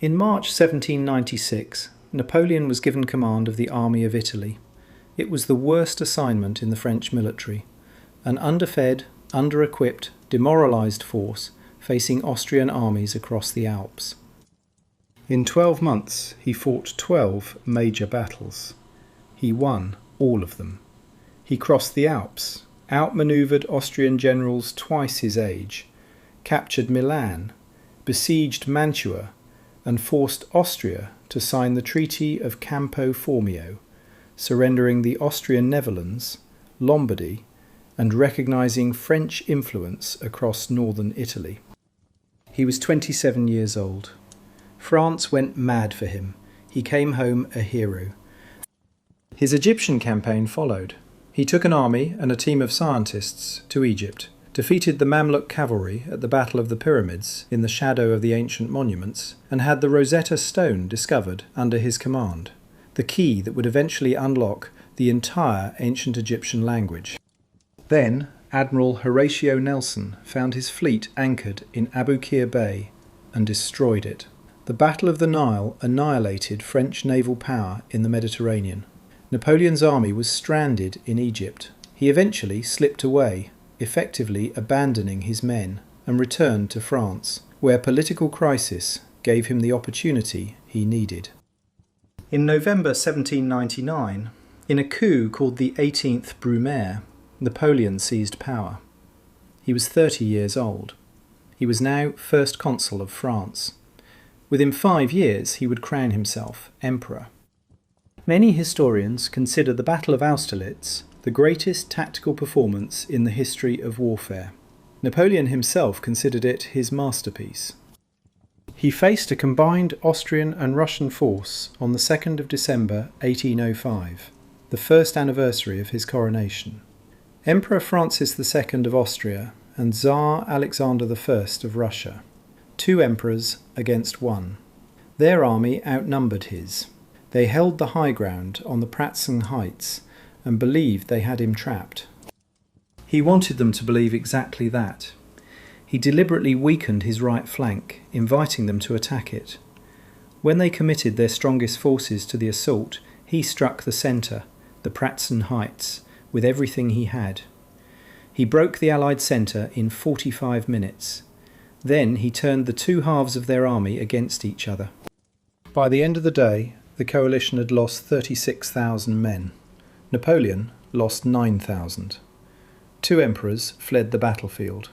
In March 1796, Napoleon was given command of the Army of Italy. It was the worst assignment in the French military. An underfed, under-equipped, demoralised force facing Austrian armies across the Alps. In 12 months, he fought 12 major battles. He won all of them. He crossed the Alps, outmanoeuvred Austrian generals twice his age, captured Milan, besieged Mantua, and forced Austria to sign the Treaty of Campo Formio, surrendering the Austrian Netherlands, Lombardy, and recognising French influence across northern Italy. He was 27 years old. France went mad for him. He came home a hero. His Egyptian campaign followed. He took an army and a team of scientists to Egypt, defeated the Mamluk cavalry at the Battle of the Pyramids in the shadow of the ancient monuments, and had the Rosetta Stone discovered under his command, the key that would eventually unlock the entire ancient Egyptian language. Then Admiral Horatio Nelson found his fleet anchored in Aboukir Bay and destroyed it. The Battle of the Nile annihilated French naval power in the Mediterranean. Napoleon's army was stranded in Egypt. He eventually slipped away, effectively abandoning his men, and returned to France, where political crisis gave him the opportunity he needed. In November 1799, in a coup called the 18th Brumaire, Napoleon seized power. He was 30 years old. He was now First Consul of France. Within 5 years he would crown himself emperor. Many historians consider the Battle of Austerlitz the greatest tactical performance in the history of warfare. Napoleon himself considered it his masterpiece. He faced a combined Austrian and Russian force on the 2nd of December 1805, the first anniversary of his coronation. Emperor Francis II of Austria and Tsar Alexander I of Russia. 2 emperors against 1. Their army outnumbered his. They held the high ground on the Pratzen Heights and believed they had him trapped. He wanted them to believe exactly that. He deliberately weakened his right flank, inviting them to attack it. When they committed their strongest forces to the assault, he struck the centre, the Pratzen Heights, with everything he had. He broke the Allied centre in 45 minutes. Then he turned the 2 halves of their army against each other. By the end of the day, the coalition had lost 36,000 men. Napoleon lost 9,000. 2 emperors fled the battlefield.